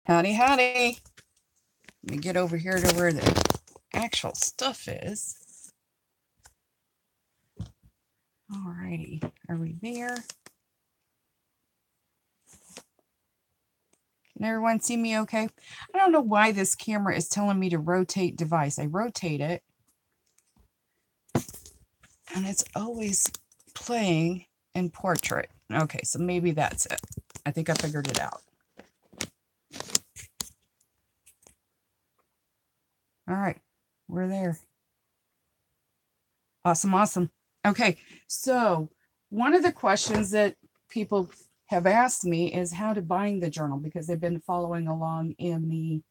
Howdy, howdy. Let me get over here to where the actual stuff is. Alrighty, are we there? Can everyone see me okay? I don't know why this camera is telling me to rotate device. I rotate it, and it's always playing in portrait. Okay, so maybe that's it. I think I figured it out. All right, we're there. Awesome, awesome. Okay, so one of the questions that people have asked me is how to bind the journal because they've been following along in the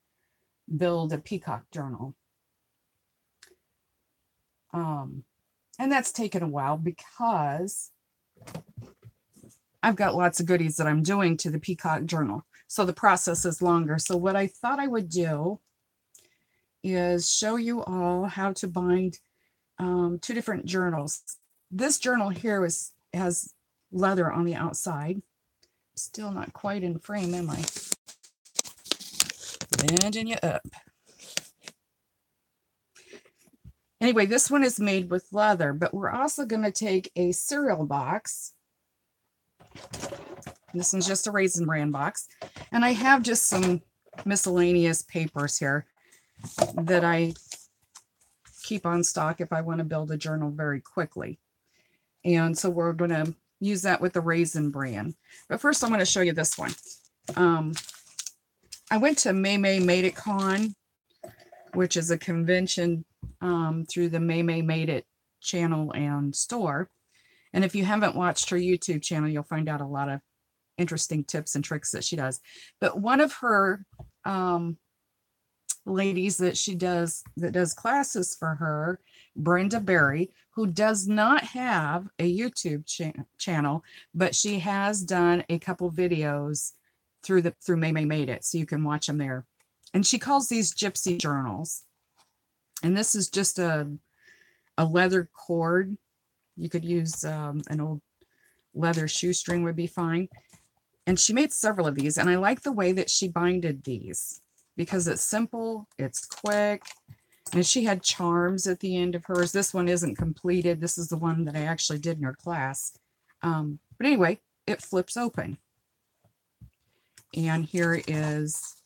Build a Peacock journal. And that's taken a while because I've got lots of goodies that I'm doing to the Peacock journal. So the process is longer. So what I thought I would do is show you all how to bind two different journals. This journal here has leather on the outside. Still not quite in frame, am I? Bending you up. Anyway, this one is made with leather, but we're also going to take a cereal box. This one's just a Raisin Bran box. And I have just some miscellaneous papers here that I keep on stock if I want to build a journal very quickly. And so we're going to use that with the Raisin Bran. But first I'm going to show you this one. I went to May Made It Con, which is a convention through the May Made It channel and store. And if you haven't watched her YouTube channel, you'll find out a lot of interesting tips and tricks that she does. But one of her ladies that does classes for her, Brenda Berry, who does not have a YouTube channel, but she has done a couple videos through May Made It, so you can watch them there. And she calls these gypsy journals. And this is just a leather cord. You could use an old leather shoestring would be fine. And she made several of these, and I like the way that she binded these because it's simple, it's quick, and she had charms at the end of hers. This one isn't completed. This is the one that I actually did in her class. But anyway, it flips open. And here is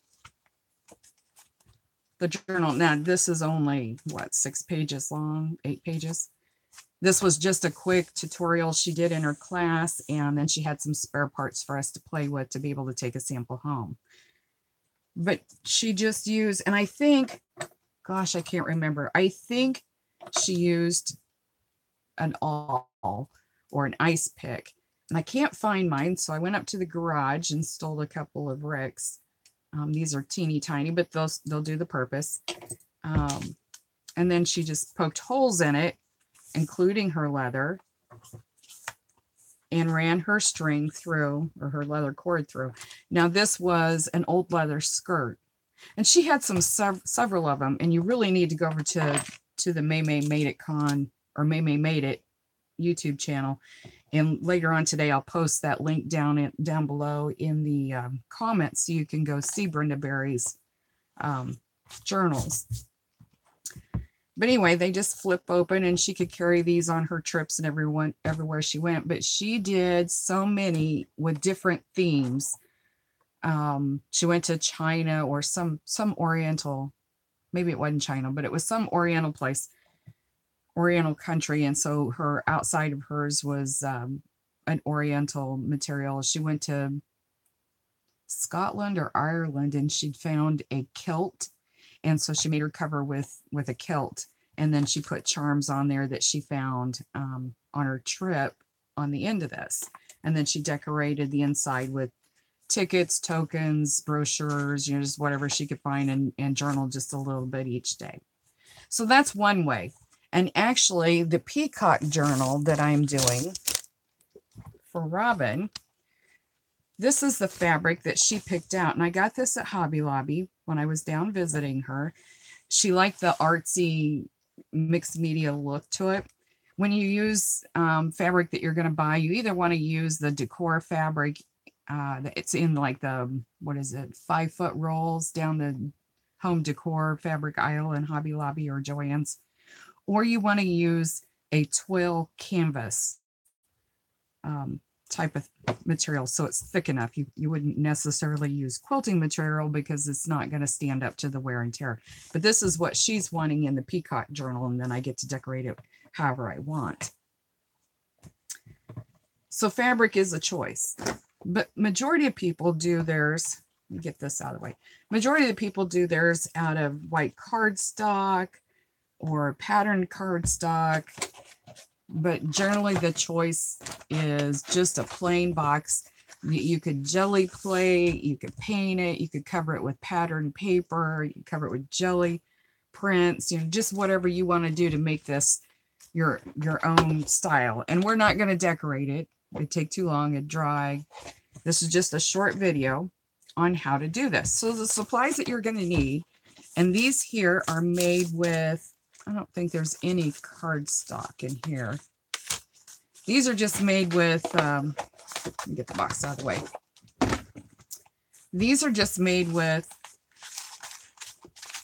the journal. Now, this is only, 6 pages long, 8 pages. This was just a quick tutorial she did in her class, and then she had some spare parts for us to play with to be able to take a sample home. But she just used, and I think, gosh, I can't remember. I think she used an awl or an ice pick. And I can't find mine, so I went up to the garage and stole a couple of Ricks. These are teeny tiny, but they'll do the purpose. And then she just poked holes in it, including her leather, and ran her string through, or her leather cord through. Now this was an old leather skirt, and she had several of them, and you really need to go over to the May Made It Con or May Made It YouTube channel. And later on today, I'll post that link down below in the comments so you can go see Brenda Berry's journals. But anyway, they just flip open, and she could carry these on her trips and everywhere she went. But she did so many with different themes. She went to China or some Oriental, maybe it wasn't China, but it was some Oriental place, Oriental country. And so her outside of hers was an Oriental material. She went to Scotland or Ireland, and she'd found a kilt. And so she made her cover with a kilt. And then she put charms on there that she found on her trip on the end of this. And then she decorated the inside with tickets, tokens, brochures, just whatever she could find, and journal just a little bit each day. So that's one way. And actually, the Peacock journal that I'm doing for Robin, this is the fabric that she picked out. And I got this at Hobby Lobby when I was down visiting her. She liked the artsy mixed media look to it. When you use fabric that you're going to buy, you either want to use the decor fabric It's in like the, what is it, 5-foot rolls down the home decor fabric aisle in Hobby Lobby or Joann's. Or you want to use a twill canvas type of material, so it's thick enough. You wouldn't necessarily use quilting material because it's not going to stand up to the wear and tear. But this is what she's wanting in the Peacock journal, and then I get to decorate it however I want. So fabric is a choice, but majority of people do theirs. Let me get this out of the way. Majority of the people do theirs out of white cardstock or patterned cardstock, but generally the choice is just a plain box. You could jelly plate, you could paint it, you could cover it with patterned paper, you could cover it with jelly prints, you know, just whatever you want to do to make this your own style. And we're not going to decorate it. It'd take too long, it'd dry. This is just a short video on how to do this. So the supplies that you're going to need, and these here are made with, I don't think there's any cardstock in here. These are just made with, let me get the box out of the way. These are just made with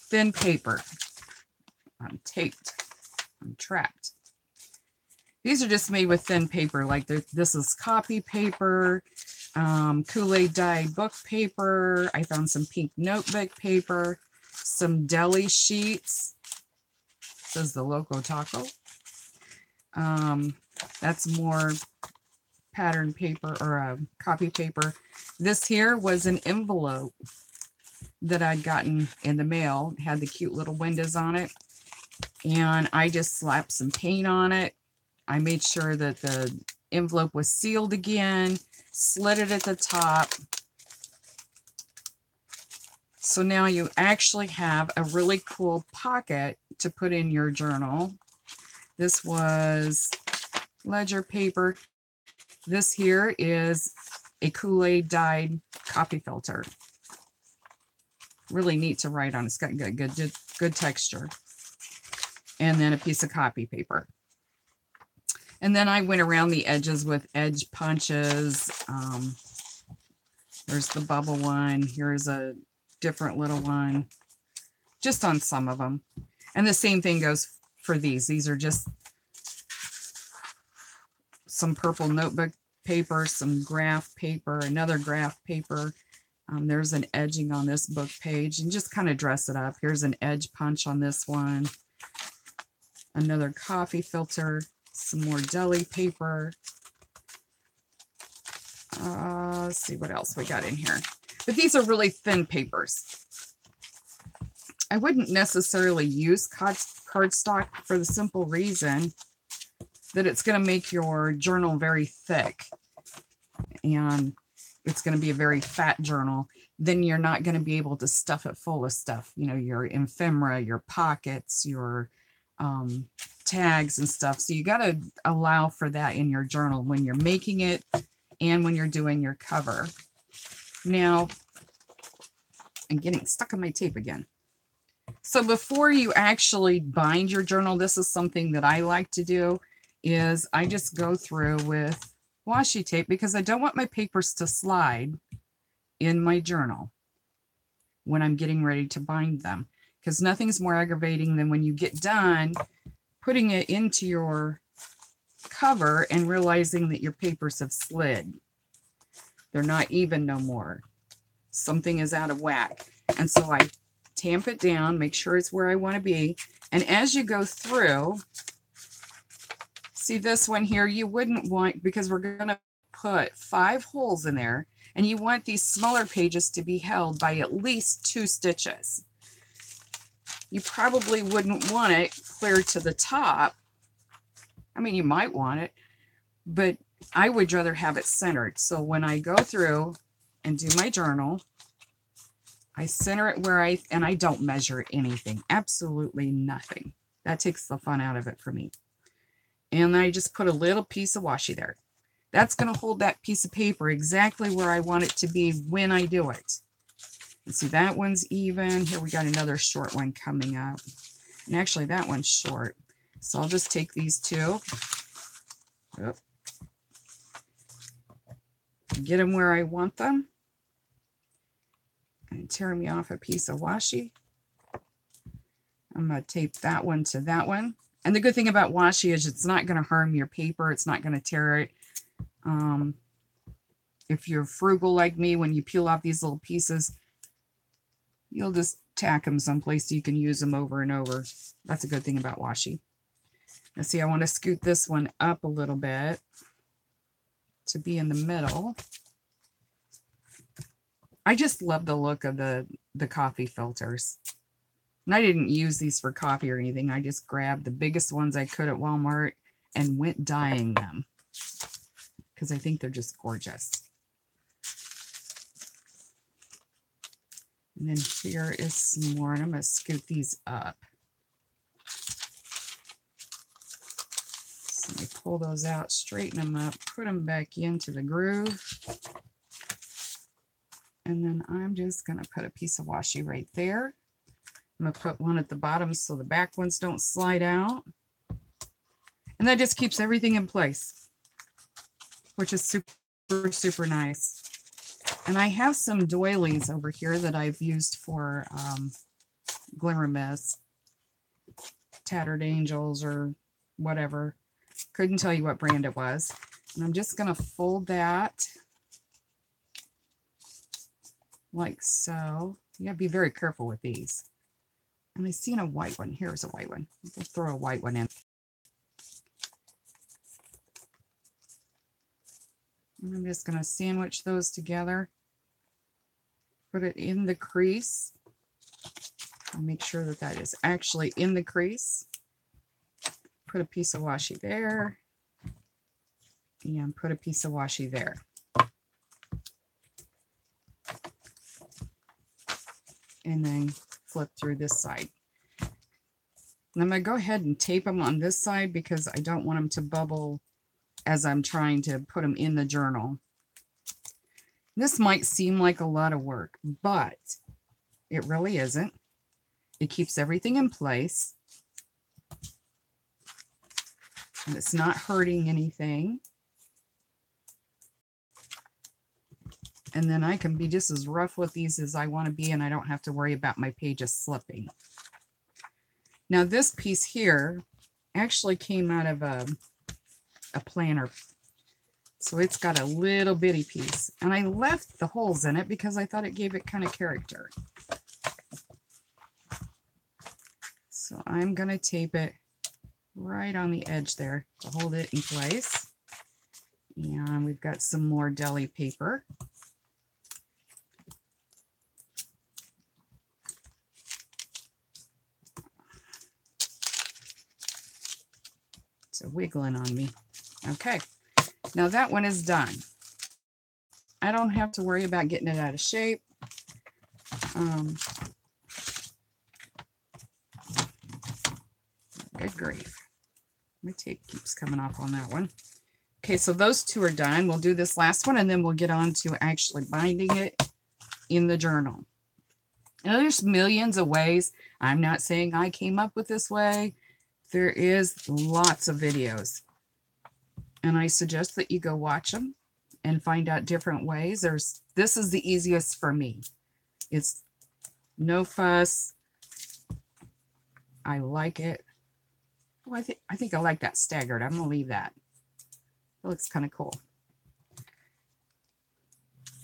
thin paper. I'm taped, I'm trapped. These are just made with thin paper, like this is copy paper, Kool-Aid dyed book paper. I found some pink notebook paper, some deli sheets. Says the Loco Taco. That's more pattern paper or copy paper. This here was an envelope that I'd gotten in the mail. It had the cute little windows on it. And I just slapped some paint on it. I made sure that the envelope was sealed again, slid it at the top. So now you actually have a really cool pocket to put in your journal. This was ledger paper. This here is a Kool-Aid dyed copy filter. Really neat to write on. It's got good texture. And then a piece of copy paper. And then I went around the edges with edge punches. There's the bubble one. Here's a different little one, just on some of them. And the same thing goes for these. These are just some purple notebook paper, some graph paper, another graph paper. There's an edging on this book page, and just kind of dress it up. Here's an edge punch on this one. Another coffee filter, some more deli paper. Let's see what else we got in here. But these are really thin papers. I wouldn't necessarily use cardstock for the simple reason that it's going to make your journal very thick. And it's going to be a very fat journal. Then you're not going to be able to stuff it full of stuff. You know, your ephemera, your pockets, your tags and stuff. So you got to allow for that in your journal when you're making it and when you're doing your cover. Now, I'm getting stuck on my tape again. So before you actually bind your journal, this is something that I like to do, is I just go through with washi tape because I don't want my papers to slide in my journal when I'm getting ready to bind them. Because nothing's more aggravating than when you get done putting it into your cover and realizing that your papers have slid. They're not even no more. Something is out of whack. And so I tamp it down, make sure it's where I want to be. And as you go through, see this one here, you wouldn't want, because we're going to put 5 holes in there, and you want these smaller pages to be held by at least 2 stitches. You probably wouldn't want it clear to the top. I mean, you might want it, but I would rather have it centered. So when I go through and do my journal, I center it where and I don't measure anything, absolutely nothing. That takes the fun out of it for me. And I just put a little piece of washi there. That's going to hold that piece of paper exactly where I want it to be when I do it. And see, that one's even. Here we got another short one coming up. And actually, that one's short. So I'll just take these two. get them where I want them. And tear me off a piece of washi. I'm going to tape that one to that one. And the good thing about washi is it's not going to harm your paper. It's not going to tear it. If you're frugal like me, when you peel off these little pieces, you'll just tack them someplace so you can use them over and over. That's a good thing about washi. Now see, I want to scoot this one up a little bit to be in the middle. I just love the look of the coffee filters. And I didn't use these for coffee or anything. I just grabbed the biggest ones I could at Walmart and went dyeing them because I think they're just gorgeous. And then here is some more, and I'm going to scoot these up. So let me pull those out, straighten them up, put them back into the groove. And then I'm just going to put a piece of washi right there. I'm going to put one at the bottom so the back ones don't slide out. And that just keeps everything in place, which is super, super nice. And I have some doilies over here that I've used for Glimmer Mist, Tattered Angels, or whatever. Couldn't tell you what brand it was. And I'm just going to fold that like so. You got to be very careful with these. And I seen a white one. Here's a white one. We'll throw a white one in. And I'm just going to sandwich those together. Put it in the crease. I'll make sure that that is actually in the crease. Put a piece of washi there. And put a piece of washi there. And then flip through this side. And I'm going to go ahead and tape them on this side because I don't want them to bubble as I'm trying to put them in the journal. This might seem like a lot of work, but it really isn't. It keeps everything in place. And it's not hurting anything. And then I can be just as rough with these as I want to be, and I don't have to worry about my pages slipping. Now this piece here actually came out of a planner. So it's got a little bitty piece. And I left the holes in it because I thought it gave it kind of character. So I'm going to tape it right on the edge there to hold it in place. And we've got some more deli paper. It's wiggling on me. Okay. Now that one is done. I don't have to worry about getting it out of shape. Good grief. My tape keeps coming off on that one. Okay, so those two are done. We'll do this last one and then we'll get on to actually binding it in the journal. Now there's millions of ways. I'm not saying I came up with this way. There is lots of videos. And I suggest that you go watch them and find out different ways. This is the easiest for me. It's no fuss. I like it. Oh, I think I like that staggered. I'm gonna leave that. It looks kind of cool.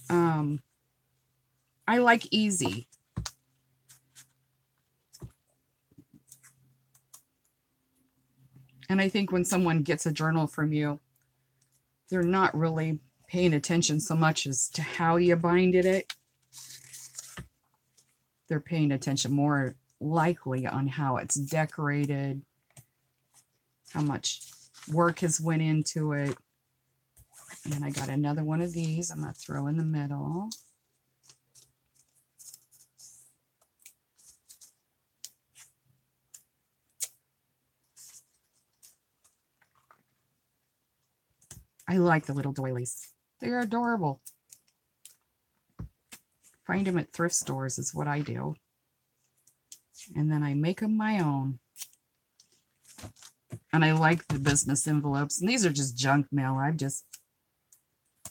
I like easy. And I think when someone gets a journal from you, they're not really paying attention so much as to how you binded it. They're paying attention more likely on how it's decorated, how much work has went into it. And I got another one of these I'm going to throw in the middle. I like the little doilies. They're adorable. Find them at thrift stores is what I do. And then I make them my own. And I like the business envelopes. And these are just junk mail. I've just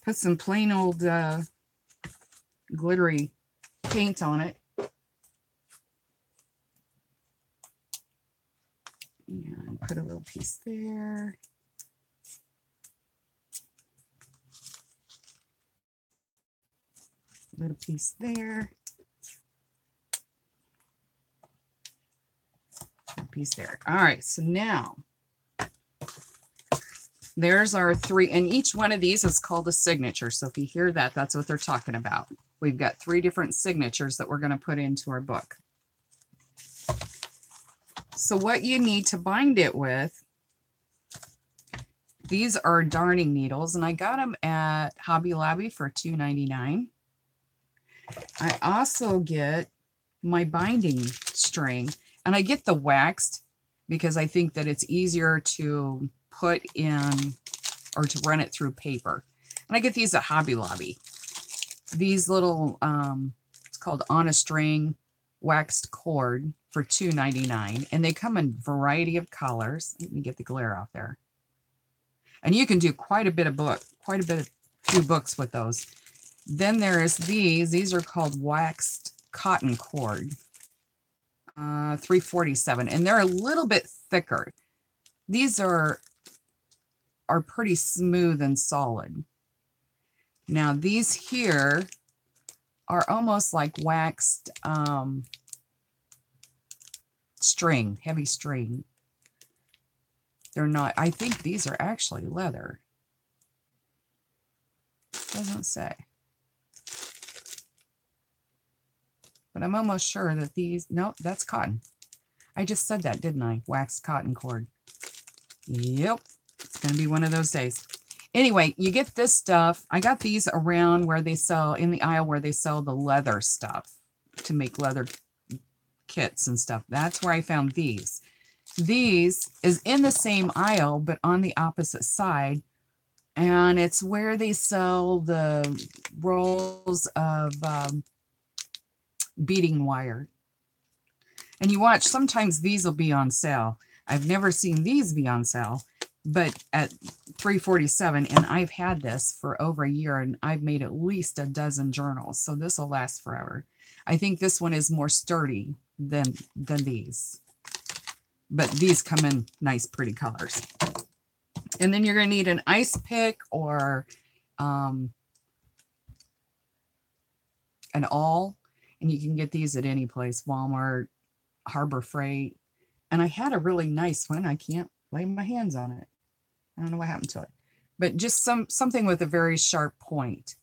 put some plain old glittery paint on it. And put a little piece there. Little piece there. Piece there. All right, so now there's our 3, and each one of these is called a signature. So if you hear that, that's what they're talking about. We've got 3 different signatures that we're going to put into our book. So what you need to bind it with, these are darning needles, and I got them at Hobby Lobby for $2.99. I also get my binding string, and I get the waxed because I think that it's easier to put in or to run it through paper. And I get these at Hobby Lobby. These little, it's called On a String waxed cord for $2.99. And they come in a variety of colors. Let me get the glare off there. And you can do quite a bit of few books with those. Then there's these are called waxed cotton cord. $3.47, and they're a little bit thicker. These are pretty smooth and solid. Now these here are almost like waxed string, heavy string. They're not, I think these are actually leather. Doesn't say. But I'm almost sure that these, no, that's cotton. I just said that, didn't I? Waxed cotton cord. Yep, it's going to be one of those days. Anyway, you get this stuff. I got these around where they sell, in the aisle where they sell the leather stuff to make leather kits and stuff. That's where I found these. These is in the same aisle, but on the opposite side. And it's where they sell the rolls of beading wire. And you watch, sometimes these will be on sale. I've never seen these be on sale, but at $3.47, and I've had this for over a year, and I've made at least a dozen journals, so this will last forever. I think this one is more sturdy than these, but these come in nice, pretty colors. And then you're going to need an ice pick or an awl, and you can get these at any place, Walmart, Harbor Freight. And I had a really nice one. I can't lay my hands on it. I don't know what happened to it, but just something with a very sharp point.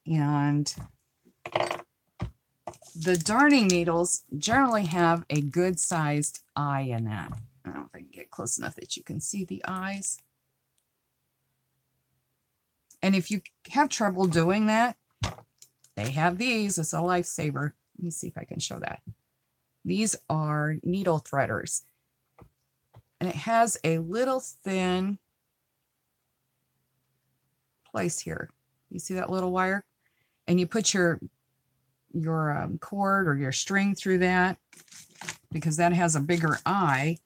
And the darning needles generally have a good sized eye in that. I don't know if I can get close enough that you can see the eyes. And if you have trouble doing that, they have these. It's a lifesaver. Let me see if I can show that. These are needle threaders. And it has a little thin place here. You see that little wire? And you put your cord or your string through that because that has a bigger eye.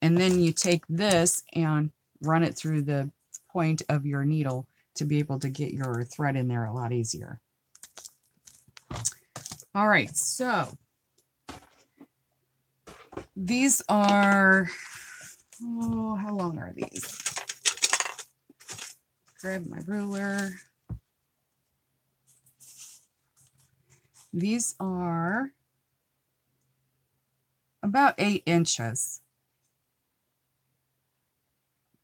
And then you take this and run it through the point of your needle to be able to get your thread in there a lot easier. All right, so these are, oh, how long are these? Grab my ruler. These are about 8 inches.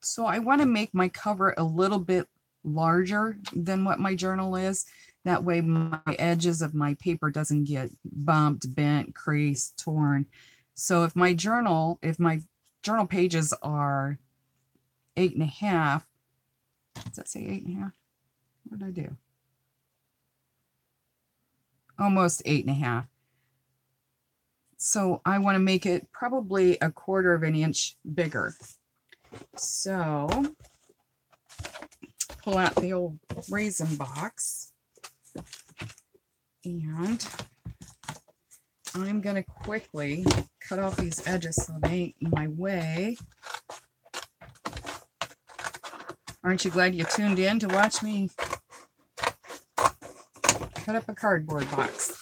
So I want to make my cover a little bit larger than what my journal is. That way my edges of my paper doesn't get bumped, bent, creased, torn. So if my journal pages are 8.5, does that say 8.5? What did I do? Almost 8.5. So I want to make it probably 1/4 of an inch bigger. So pull out the old raisin box, and I'm going to quickly cut off these edges so they ain't in my way. Aren't you glad you tuned in to watch me cut up a cardboard box.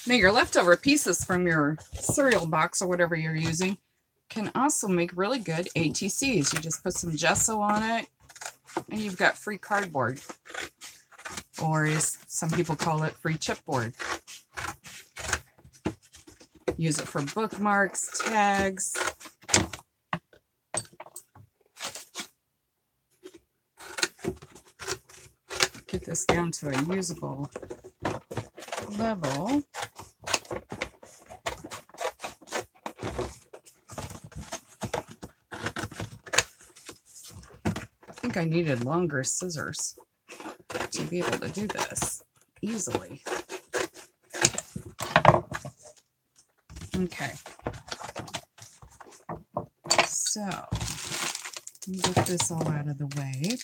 Now your leftover pieces from your cereal box or whatever you're using can also make really good ATCs. You just put some gesso on it and you've got free cardboard, or as some people call it, free chipboard. Use it for bookmarks, tags. Get this down to a usable level. I think I needed longer scissors to be able to do this easily. Okay. So, let me get this all out of the way.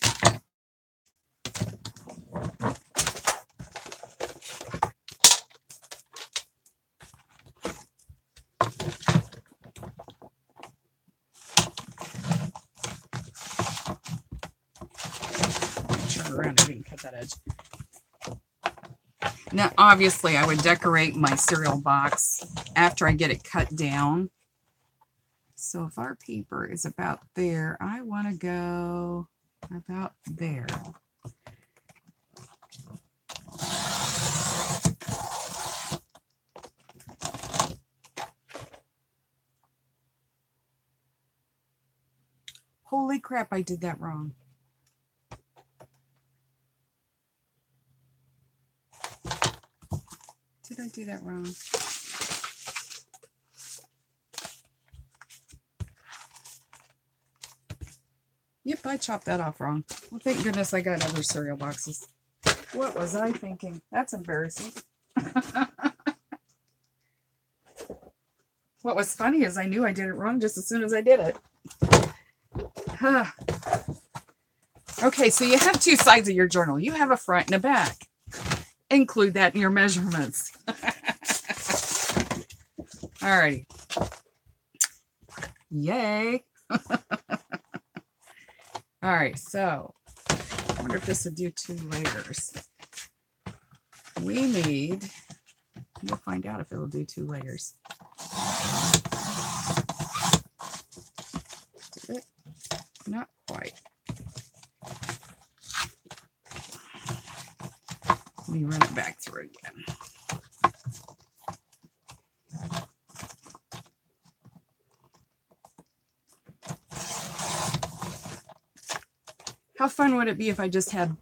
Around, I didn't cut that edge. Now, obviously, I would decorate my cereal box after I get it cut down. So if our paper is about there, I want to go about there. Holy crap, I did that wrong. Did I do that wrong? Yep, I chopped that off wrong. Well, thank goodness I got other cereal boxes. What was I thinking? That's embarrassing. What was funny is I knew I did it wrong just as soon as I did it. Okay, so you have two sides of your journal. You have a front and a back. Include that in your measurements. Alrighty. Yay. Alright, so I wonder if this would do 2 layers. We need, we'll find out if it'll do 2 layers. Did it? Not quite. Let me run it back through again. How fun would it be if I just had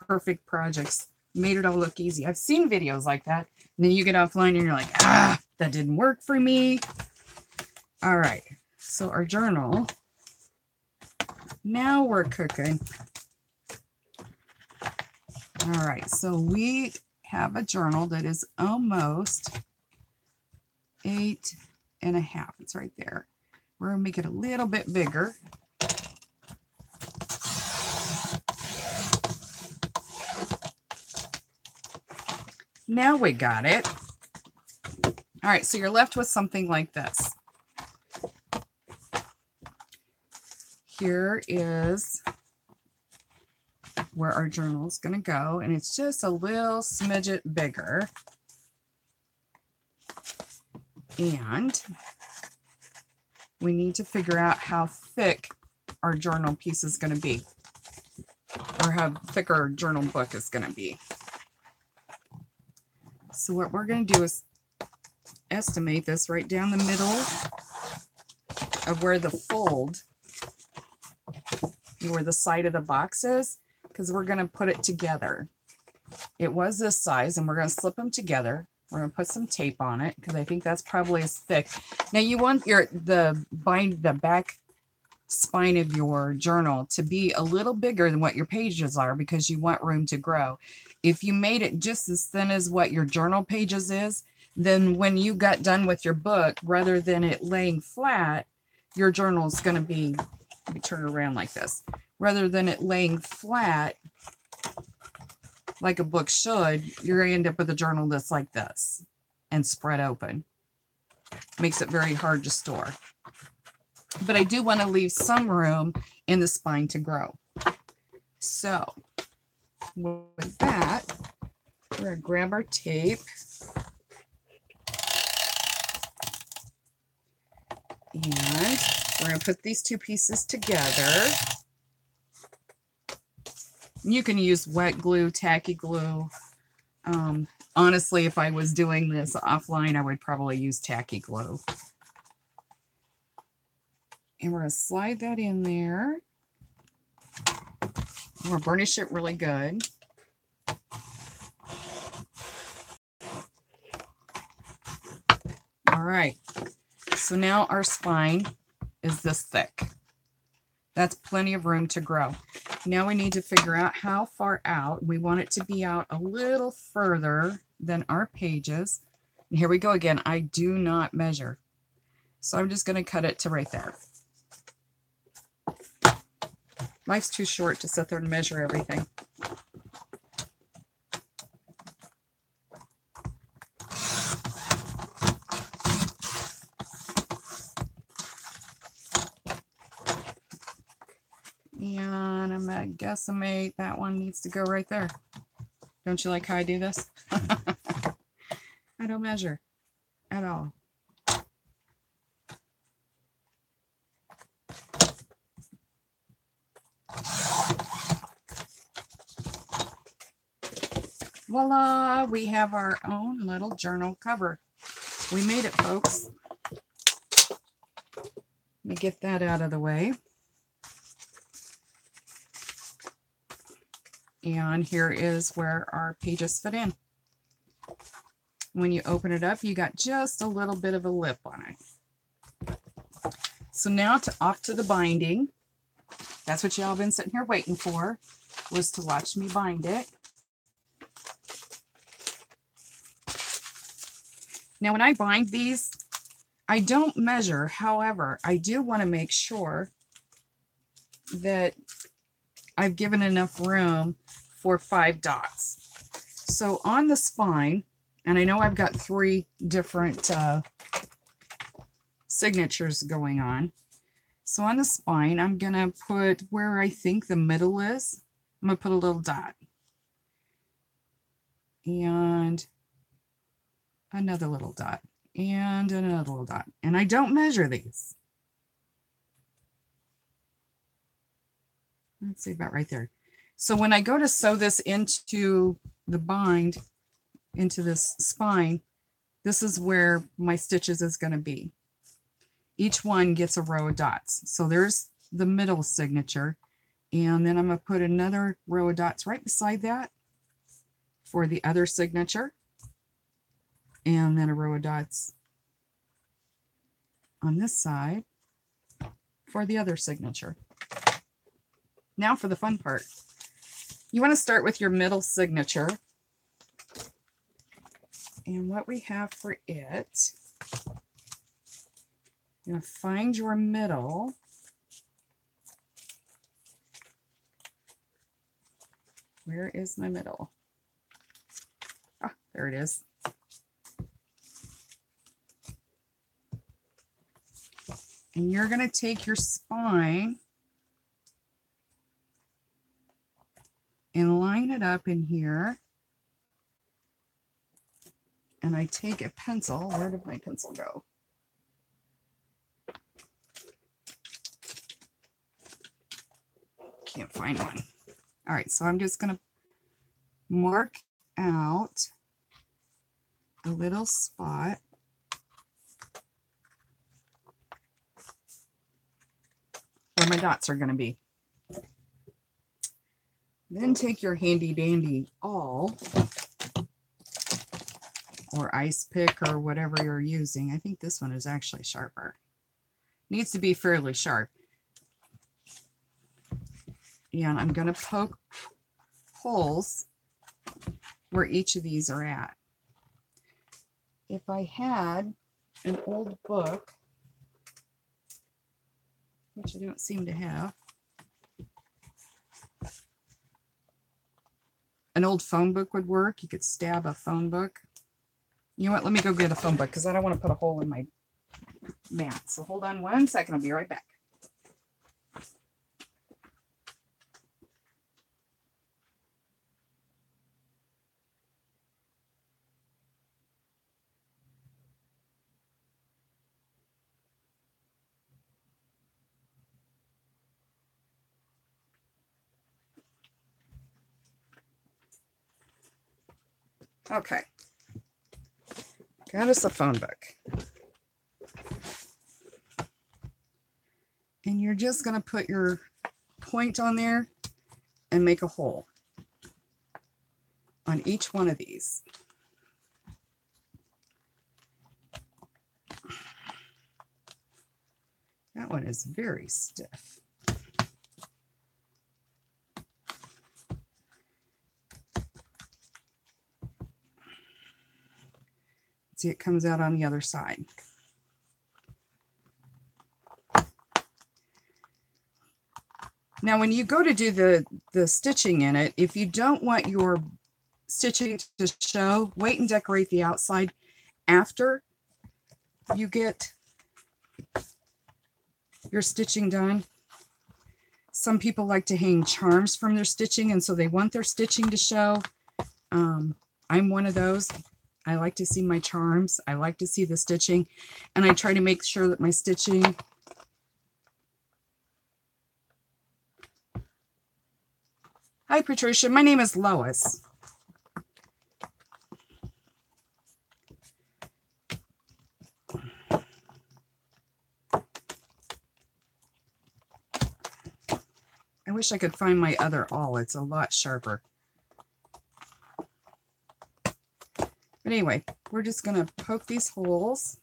perfect projects, made it all look easy? I've seen videos like that. And then you get offline and you're like, that didn't work for me. All right. So our journal, now we're cooking. All right. So we have a journal that is almost 8.5. It's right there. We're going to make it a little bit bigger. Now we got it. All right, so you're left with something like this. Here is where our journal is going to go, and it's just a little smidget bigger. And we need to figure out how thick our journal piece is going to be, or how thick our journal book is going to be. So what we're going to do is estimate this right down the middle of where the fold, where the side of the box is, because we're going to put it together. It was this size, and we're going to slip them together. We're going to put some tape on it, because I think that's probably as thick. Now you want the back spine of your journal to be a little bigger than what your pages are, because you want room to grow. If you made it just as thin as what your journal pages is, then when you got done with your book, rather than it laying flat, your journal is going to be, let me turn it around like this. rather than it laying flat like a book should, you're going to end up with a journal that's like this and spread open. Makes it very hard to store. But I do want to leave some room in the spine to grow. So with that, we're going to grab our tape. And we're going to put these two pieces together. You can use wet glue, tacky glue. Honestly, if I was doing this offline, I would probably use tacky glue. And we're going to slide that in there. We're going to burnish it really good. All right. So now our spine is this thick. That's plenty of room to grow. Now we need to figure out how far out. We want it to be out a little further than our pages. And here we go again. I do not measure. So I'm just going to cut it to right there. Life's too short to sit there and measure everything. And I'm going to guesstimate that one needs to go right there. Don't you like how I do this? I don't measure at all. Voila, we have our own little journal cover. We made it, folks. Let me get that out of the way. And here is where our pages fit in. When you open it up, you got just a little bit of a lip on it. So now off to the binding. That's what y'all been sitting here waiting for, was to watch me bind it. Now when I bind these, I don't measure. However, I do want to make sure that I've given enough room for 5 dots. So on the spine, and I know I've got 3 different signatures going on. So on the spine, I'm going to put where I think the middle is. I'm going to put a little dot. And another little dot. And another little dot. And I don't measure these. Let's see, about right there. So when I go to sew this into the bind, into this spine, this is where my stitches is going to be. Each one gets a row of dots. So there's the middle signature. And then I'm going to put another row of dots right beside that for the other signature. And then a row of dots on this side for the other signature. Now for the fun part. You want to start with your middle signature. And what we have for it, you're going to find your middle. Where is my middle? Ah, there it is. And you're going to take your spine and line it up in here. And I take a pencil. Where did my pencil go? Can't find one. All right, so I'm just going to mark out a little spot. Where my dots are going to be. Then take your handy dandy awl or ice pick or whatever you're using. I think this one is actually sharper. Needs to be fairly sharp. And I'm going to poke holes where each of these are at. If I had an old book, which I don't seem to have, an old phone book would work. You could stab a phone book. You know what? Let me go get a phone book because I don't want to put a hole in my mat. So hold on 1 second. I'll be right back. Okay. Got us a phone book. And you're just going to put your point on there and make a hole on each one of these. That one is very stiff. See, it comes out on the other side. Now, when you go to do the stitching in it, if you don't want your stitching to show, wait and decorate the outside after you get your stitching done. Some people like to hang charms from their stitching, and so they want their stitching to show. I'm one of those. I like to see my charms. I like to see the stitching, and I try to make sure that my stitching Hi, Patricia. My name is Lois. I wish I could find my other awl. It's a lot sharper. But anyway, we're just going to poke these holes.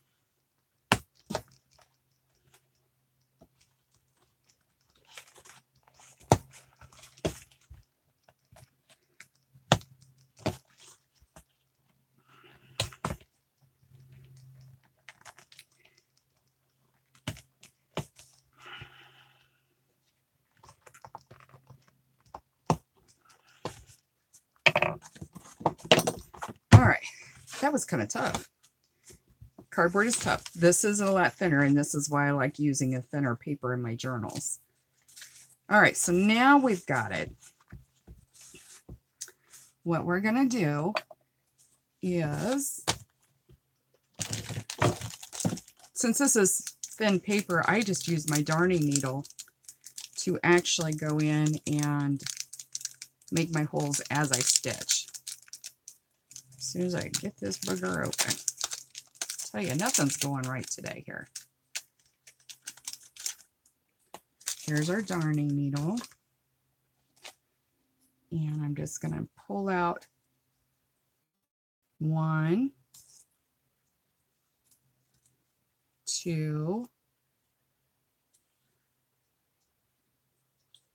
All right, that was kind of tough. Cardboard is tough. This is a lot thinner, and this is why I like using a thinner paper in my journals. All right, so now we've got it. What we're going to do is, since this is thin paper, I just use my darning needle to actually go in and make my holes as I stitch. As soon as I get this booger open. Tell you, nothing's going right today here. Here's our darning needle. And I'm just going to pull out 1, 2,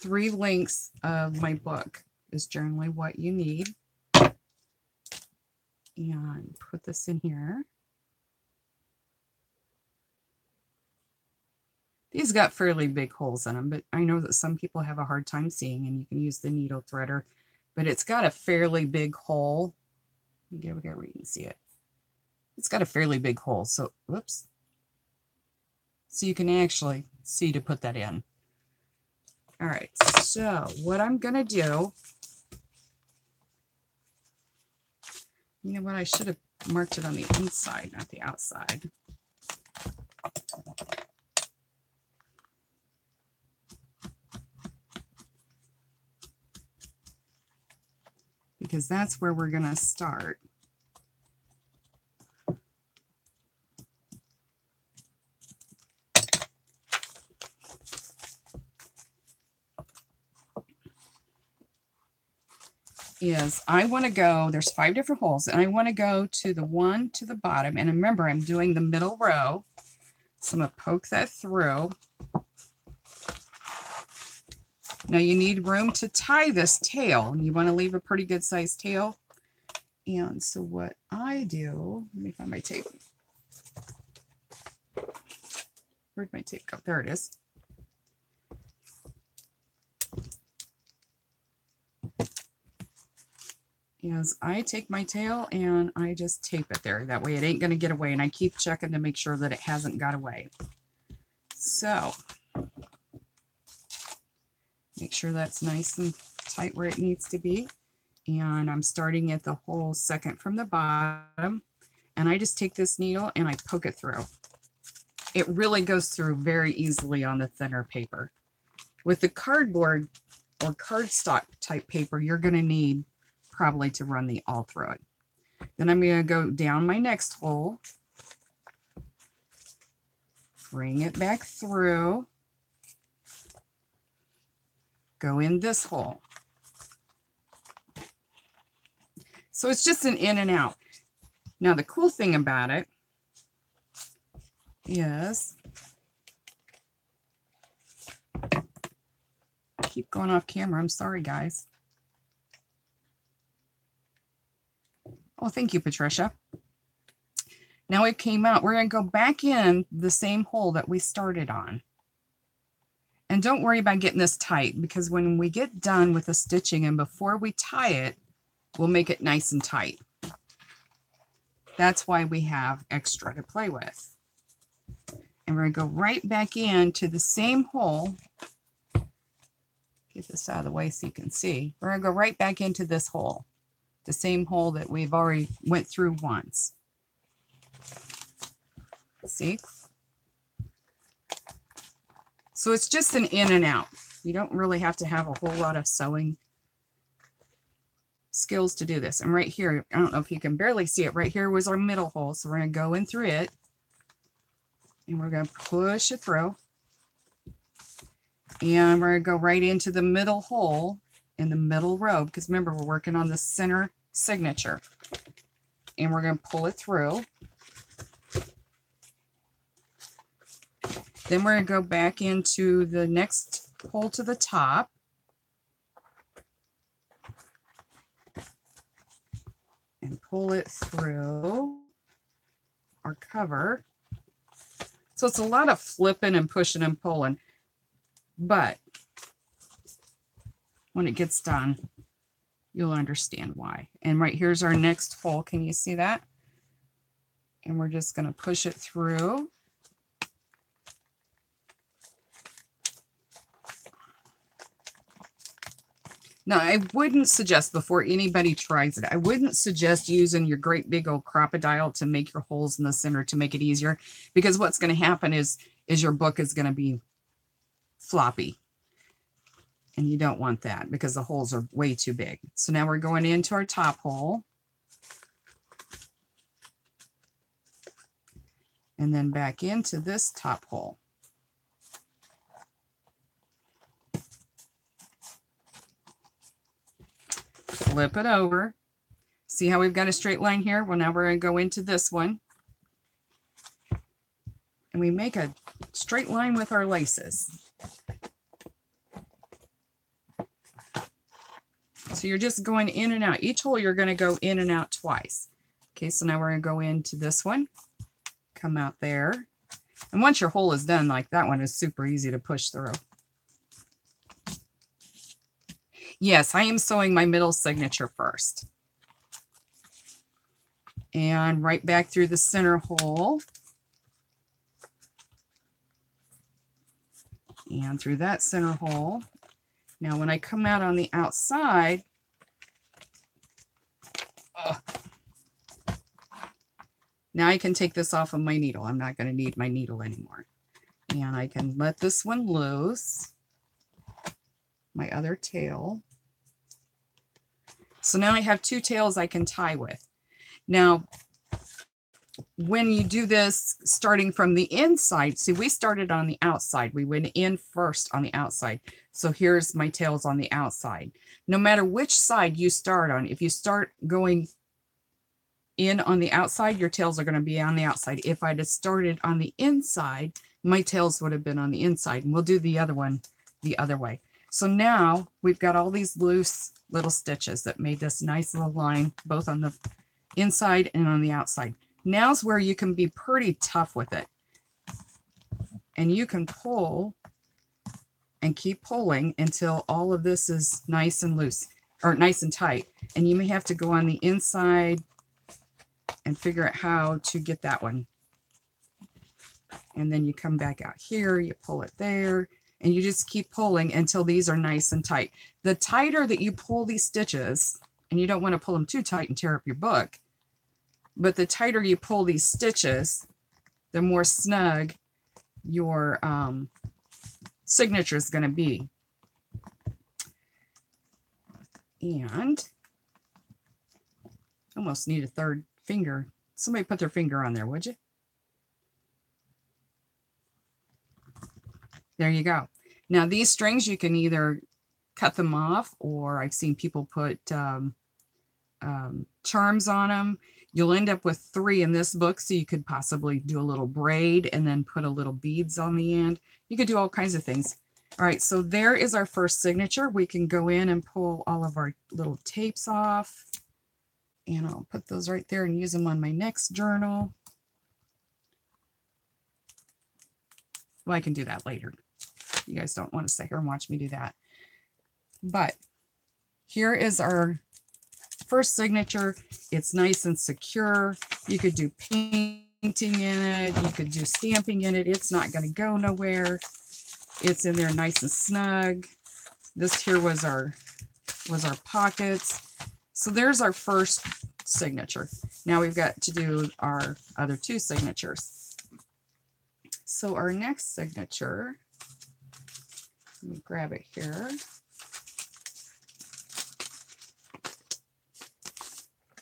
3 lengths of my book is generally what you need. And put this in here. These got fairly big holes in them, but I know that some people have a hard time seeing, and you can use the needle threader, but it's got a fairly big hole. Get where you can see it. It's got a fairly big hole, so whoops. So you can actually see to put that in. All right, so what I'm gonna do, you know what, I should have marked it on the inside, not the outside. Because that's where we're gonna start. Is I want to go, there's 5 different holes, and I want to go to the one to the bottom, and remember I'm doing the middle row, so I'm going to poke that through. Now you need room to tie this tail, and you want to leave a pretty good sized tail. And so what I do, let me find my tape. Where'd my tape go? There it is. is I take my tail and I just tape it there. That way it ain't going to get away. And I keep checking to make sure that it hasn't got away. So make sure that's nice and tight where it needs to be. And I'm starting at the whole second from the bottom. And I just take this needle and I poke it through. It really goes through very easily on the thinner paper. With the cardboard or cardstock type paper, you're going to need probably to run the awl through it. Then I'm going to go down my next hole, bring it back through, go in this hole. So it's just an in and out. Now the cool thing about it is, keep going off camera. I'm sorry, guys. Oh, thank you, Patricia. Now it came out. We're going to go back in the same hole that we started on. And don't worry about getting this tight, because when we get done with the stitching and before we tie it, we'll make it nice and tight. That's why we have extra to play with. And we're going to go right back into the same hole. Get this out of the way so you can see. We're going to go right back into this hole. The same hole that we've already went through once. See? So it's just an in and out. You don't really have to have a whole lot of sewing skills to do this. And right here, I don't know if you can barely see it, right here was our middle hole. So we're going to go in through it and we're going to push it through. And we're going to go right into the middle hole in the middle row, because remember, we're working on the center signature. And we're going to pull it through. Then we're going to go back into the next hole to the top. And pull it through our cover. So it's a lot of flipping and pushing and pulling. But when it gets done, you'll understand why. And right here's our next hole. Can you see that? And we're just going to push it through. Now, I wouldn't suggest, before anybody tries it, I wouldn't suggest using your great big old crocodile to make your holes in the center to make it easier, because what's going to happen is your book is going to be floppy. And you don't want that because the holes are way too big. So now we're going into our top hole. And then back into this top hole. Flip it over. See how we've got a straight line here? Well, now we're going to go into this one. And we make a straight line with our laces. So you're just going in and out. Each hole you're going to go in and out twice. Okay, so now we're going to go into this one. Come out there. And once your hole is done, like that one is super easy to push through. Yes, I am sewing my middle signature first. And right back through the center hole. And through that center hole. Now, when I come out on the outside, now I can take this off of my needle. I'm not going to need my needle anymore. And I can let this one loose, my other tail. So now I have two tails I can tie with. Now, when you do this starting from the inside, see, we started on the outside. We went in first on the outside. So here's my tails on the outside. No matter which side you start on, if you start going in on the outside, your tails are going to be on the outside. If I'd have started on the inside, my tails would have been on the inside. And we'll do the other one the other way. So now we've got all these loose little stitches that made this nice little line, both on the inside and on the outside. Now's where you can be pretty tough with it. And you can pull and keep pulling until all of this is nice and loose. or nice and tight. And you may have to go on the inside and figure out how to get that one. And then you come back out here, you pull it there, and you just keep pulling until these are nice and tight. The tighter that you pull these stitches, and you don't want to pull them too tight and tear up your book, but the tighter you pull these stitches, the more snug your signature is going to be. And almost need a third finger. Somebody put their finger on there, would you? There you go. Now these strings, you can either cut them off, or I've seen people put charms on them. You'll end up with 3 in this book, so you could possibly do a little braid and then put a little beads on the end. You could do all kinds of things. All right, so there is our first signature. We can go in and pull all of our little tapes off, and I'll put those right there and use them on my next journal. Well, I can do that later. You guys don't want to sit here and watch me do that. But here is our first signature. It's nice and secure. You could do painting in it. You could do stamping in it. It's not going to go nowhere. It's in there nice and snug. This here was our pockets. So there's our first signature. Now we've got to do our other 2 signatures. So our next signature, let me grab it here.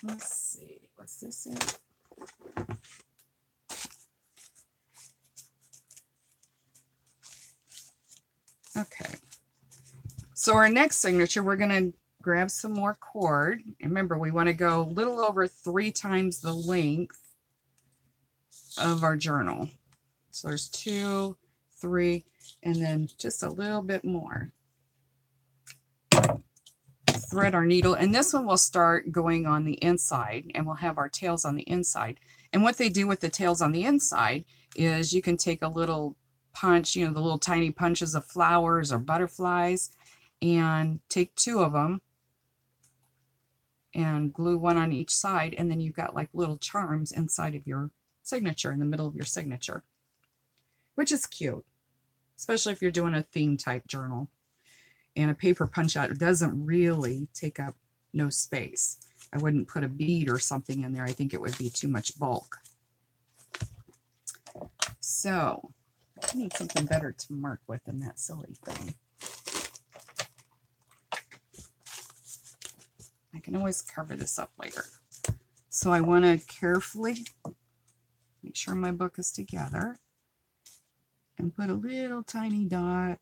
Let's see, what's this in? Okay, so our next signature, we're going to grab some more cord. Remember, we want to go a little over 3 times the length of our journal. So there's 2, 3, and then just a little bit more. Thread our needle, and this one will start going on the inside, and we'll have our tails on the inside. And what they do with the tails on the inside is you can take a little punch, you know, the little tiny punches of flowers or butterflies, and take 2 of them and glue 1 on each side, and then you've got like little charms inside of your signature, in the middle of your signature, which is cute, especially if you're doing a theme type journal. And a paper punch out doesn't really take up no space. I wouldn't put a bead or something in there. I think it would be too much bulk. So I need something better to mark with than that silly thing. I can always cover this up later. So I want to carefully make sure my book is together and put a little tiny dot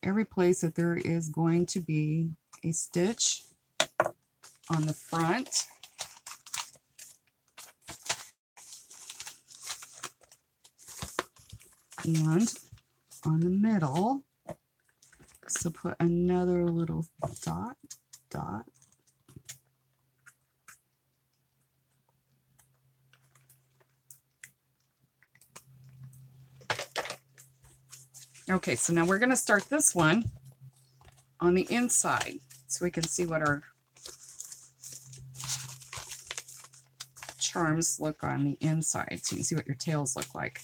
every place that there is going to be a stitch on the front. And on the middle. So put another little dot. Okay, so now we're going to start this one on the inside so we can see what our charms look on the inside, so you can see what your tails look like.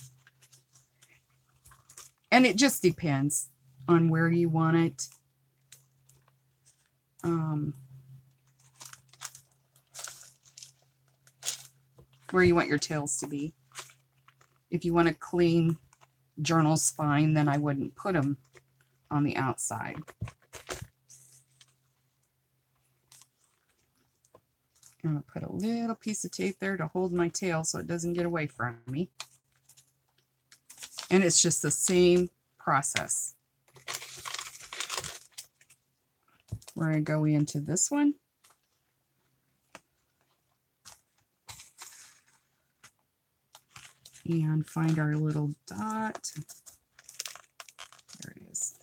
And it just depends on where you want it. Where you want your tails to be. If you want a clean journal spine, then I wouldn't put them on the outside. I'm going to put a little piece of tape there to hold my tail so it doesn't get away from me. And it's just the same process. We're going to go into this one. And find our little dot. There it is.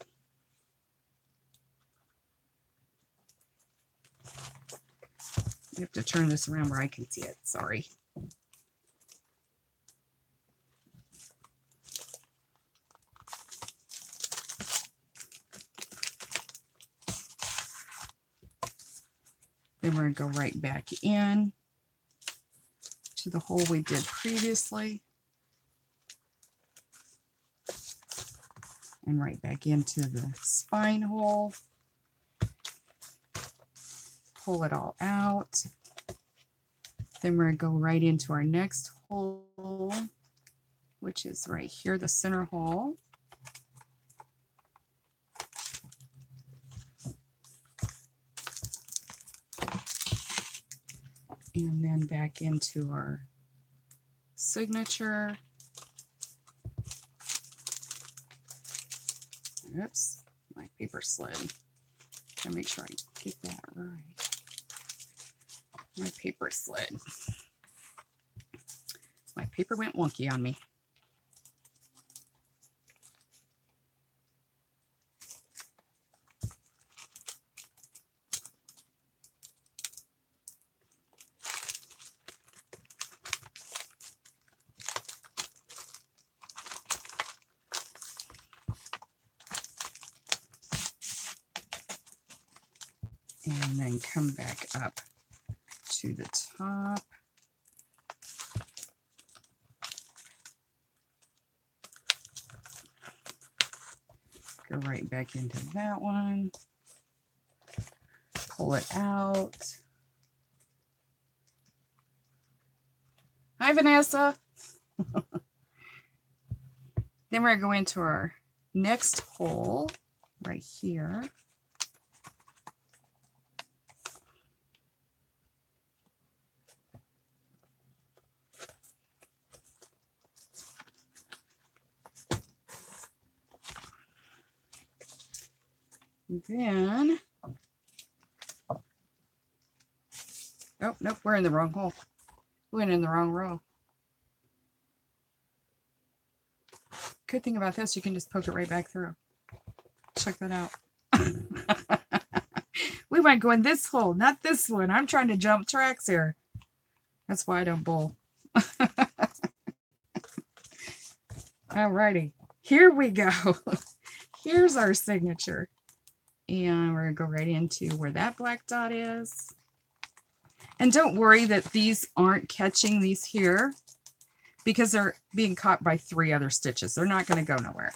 You have to turn this around where I can see it. Sorry. Then we're going to go right back in to the hole we did previously. And right back into the spine hole. Pull it all out. Then we're going to go right into our next hole, which is right here, the center hole. And then back into our signature. Oops, my paper slid. Gotta make sure I get that right. My paper slid. My paper went wonky on me. And then come back up to the top. Go right back into that one. Pull it out. Hi, Vanessa. Then we're going to go into our next hole right here. Then, oh, nope, we're in the wrong hole. We went in the wrong row. Good thing about this, you can just poke it right back through. Check that out. We might go in this hole, not this one. I'm trying to jump tracks here. That's why I don't bowl. Alrighty, here we go. Here's our signature. And we're going to go right into where that black dot is. And don't worry that these aren't catching these here because they're being caught by 3 other stitches. They're not going to go nowhere.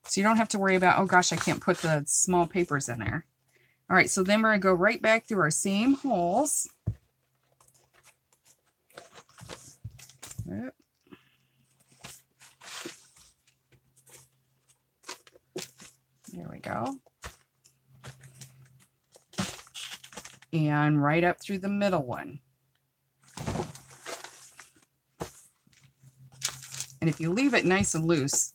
So you don't have to worry about, oh gosh, I can't put the small papers in there. All right, so then we're going to go right back through our same holes. There we go. And right up through the middle one. And if you leave it nice and loose,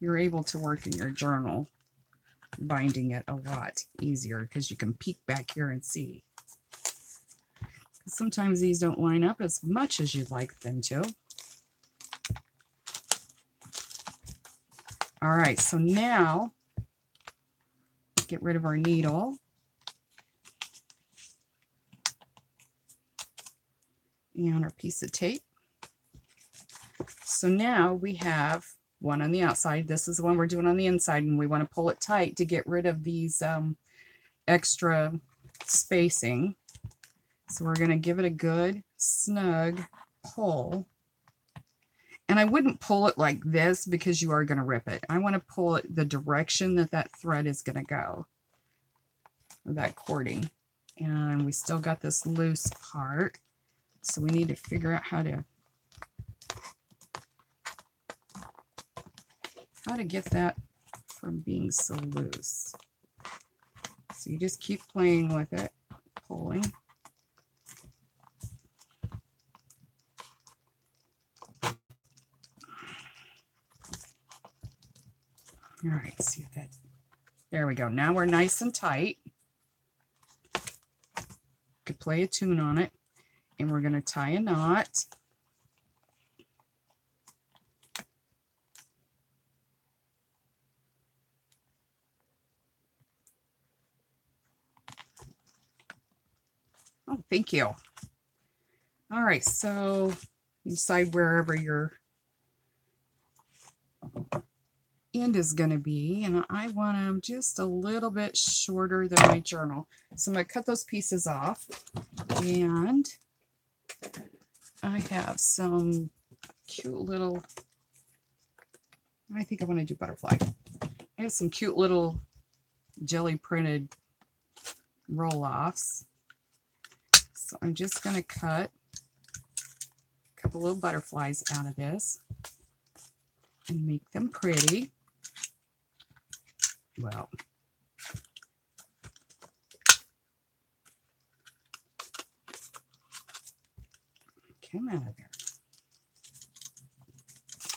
you're able to work in your journal, binding it a lot easier because you can peek back here and see. Sometimes these don't line up as much as you'd like them to. All right, so now get rid of our needle. And our piece of tape. So now we have one on the outside. This is the one we're doing on the inside, and we want to pull it tight to get rid of these extra spacing. So we're going to give it a good snug pull. And I wouldn't pull it like this because you are going to rip it. I want to pull it the direction that that thread is going to go, or that cording. And we still got this loose part. So we need to figure out how to get that from being so loose. So you just keep playing with it, pulling. All right, see if that, there we go. Now we're nice and tight. Could play a tune on it. And we're going to tie a knot. Oh, thank you. All right, so you decide wherever your end is going to be, and I want them just a little bit shorter than my journal. So I'm going to cut those pieces off, and I have some cute little, I think I want to do butterfly. I have some cute little jelly printed roll-offs. So I'm just going to cut a couple little butterflies out of this and make them pretty. Well, come out of there.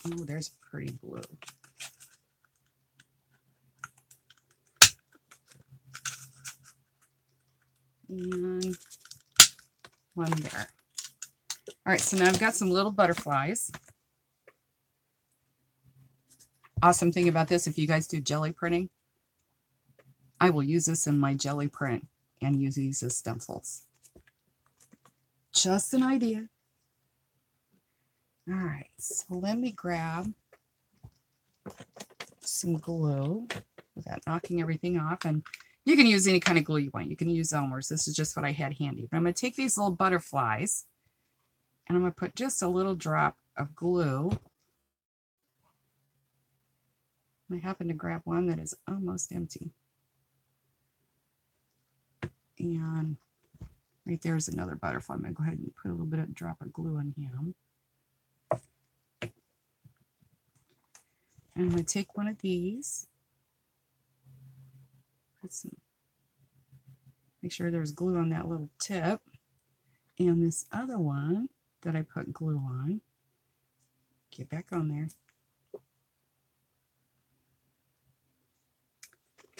Oh, there's pretty blue. And one there. All right, so now I've got some little butterflies. Awesome thing about this, if you guys do jelly printing, I will use this in my jelly print and use these as stencils. Just an idea. All right, so let me grab some glue without knocking everything off. And you can use any kind of glue you want. You can use Elmer's. This is just what I had handy. But I'm going to take these little butterflies and I'm going to put just a little drop of glue. I happen to grab one that is almost empty. And right there's another butterfly. I'm going to go ahead and put a little bit of drop of glue on him. And I'm going to take one of these. Put some, make sure there's glue on that little tip. And this other one that I put glue on, get back on there.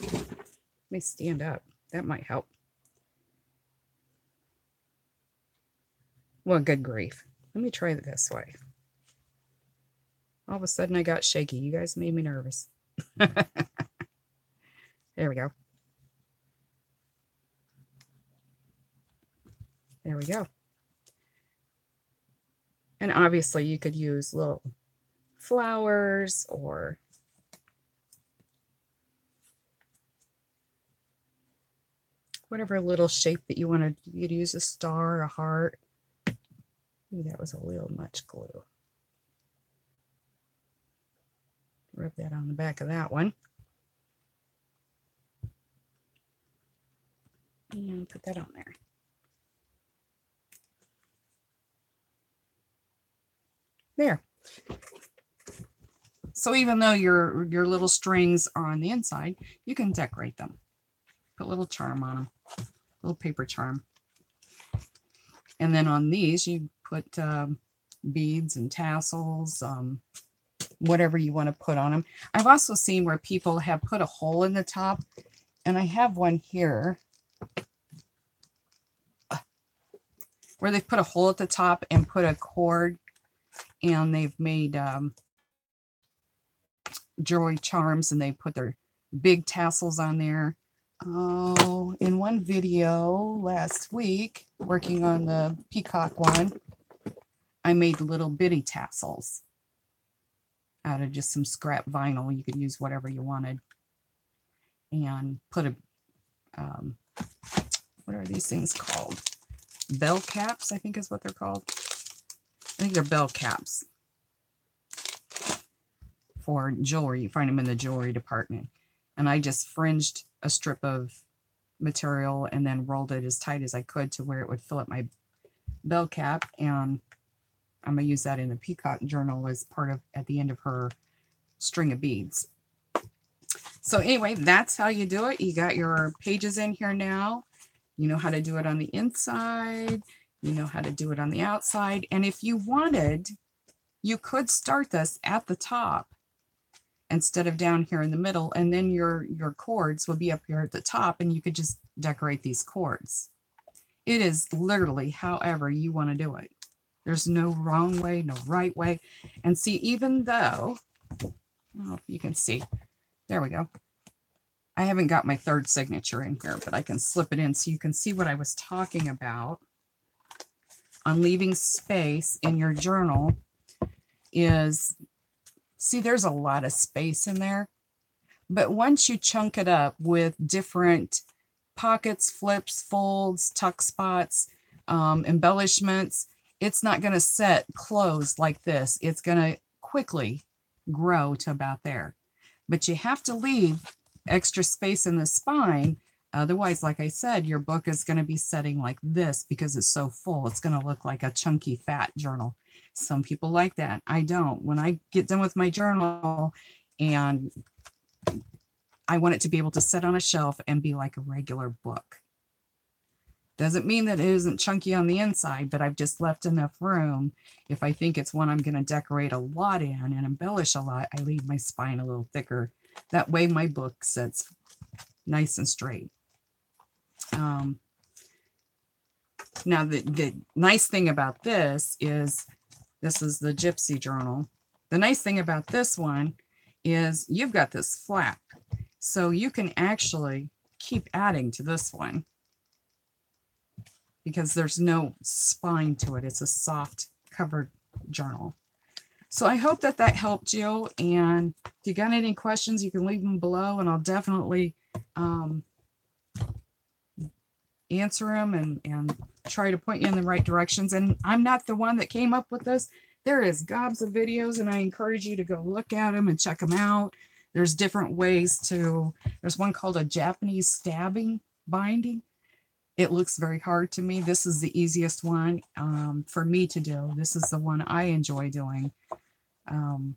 Let me stand up. That might help. Well, good grief. Let me try it this way. All of a sudden I got shaky. You guys made me nervous. There we go. There we go. And obviously you could use little flowers or whatever little shape that you want to. You could use a star, a heart. Ooh, that was a little much glue. Rub that on the back of that one. And put that on there. There. So even though your little strings are on the inside, you can decorate them. Put a little charm on them. A little paper charm. And then on these, you put beads and tassels, whatever you want to put on them. I've also seen where people have put a hole in the top, and I have one here where they've put a hole at the top and put a cord, and they've made jewelry charms, and they put their big tassels on there. Oh, in one video last week, working on the peacock one, I made little bitty tassels out of just some scrap vinyl. You could use whatever you wanted. And put a, what are these things called? Bell caps, I think is what they're called. I think they're bell caps for jewelry. You find them in the jewelry department. And I just fringed a strip of material and then rolled it as tight as I could to where it would fill up my bell cap. And I'm going to use that in the peacock journal as part of, at the end of her string of beads. So anyway, that's how you do it. You got your pages in here now. You know how to do it on the inside. You know how to do it on the outside. And if you wanted, you could start this at the top instead of down here in the middle, and then your cords will be up here at the top, and you could just decorate these cords. It is literally however you want to do it. There's no wrong way, no right way. And see, even though, I don't know if you can see, there we go. I haven't got my third signature in here, but I can slip it in so you can see what I was talking about on leaving space in your journal is See, there's a lot of space in there. But once you chunk it up with different pockets, flips, folds, tuck spots, embellishments, it's not going to set closed like this. It's going to quickly grow to about there. But you have to leave extra space in the spine. Otherwise, like I said, your book is going to be setting like this because it's so full. It's going to look like a chunky, fat journal. Some people like that. I don't. When I get done with my journal and I want it to be able to sit on a shelf and be like a regular book. Doesn't mean that it isn't chunky on the inside, but I've just left enough room. If I think it's one I'm going to decorate a lot in and embellish a lot, I leave my spine a little thicker. That way my book sits nice and straight. Now, the nice thing about this is the Gypsy Journal. The nice thing about this one is you've got this flap. So you can actually keep adding to this one because there's no spine to it. It's a soft covered journal. So I hope that helped you. And if you got any questions, you can leave them below and I'll definitely answer them and try to point you in the right directions. And I'm not the one that came up with this. There is gobs of videos and I encourage you to go look at them and check them out. There's different ways there's one called a Japanese stabbing binding. It looks very hard to me. This is the easiest one for me to do. This is the one I enjoy doing. And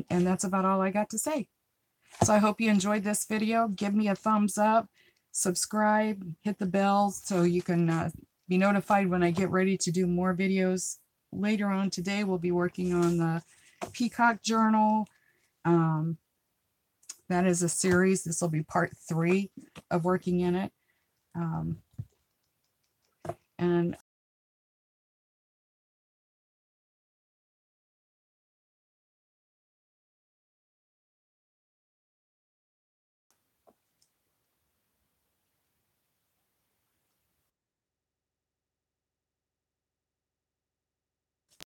that's about all I got to say. So I hope you enjoyed this video. Give me a thumbs up, subscribe, hit the bell so you can be notified when I get ready to do more videos. Later on today, we'll be working on the Peacock Journal. That is a series. This will be part 3 of working in it. And